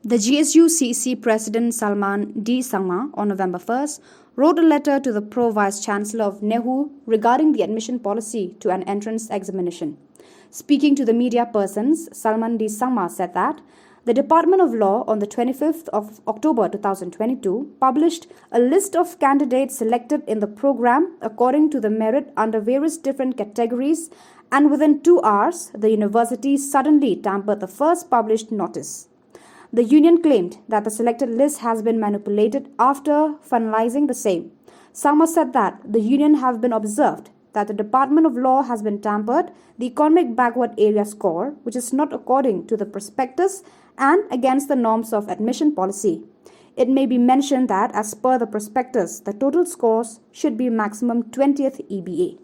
The GSU-CC President Salman D. Sangma on November 1st wrote a letter to the Pro-Vice-Chancellor of Nehu regarding the admission policy to an entrance examination. Speaking to the media persons, Salman D. Sangma said that the Department of Law on the 25th of October 2022 published a list of candidates selected in the program according to the merit under various different categories, and within 2 hours, the university suddenly tampered the first published notice. The union claimed that the selected list has been manipulated after finalizing the same. Sangma said that the union have been observed that the Department of Law has been tampered the economic backward area score, which is not according to the prospectus and against the norms of admission policy. It may be mentioned that as per the prospectus, the total scores should be maximum 20th EBA.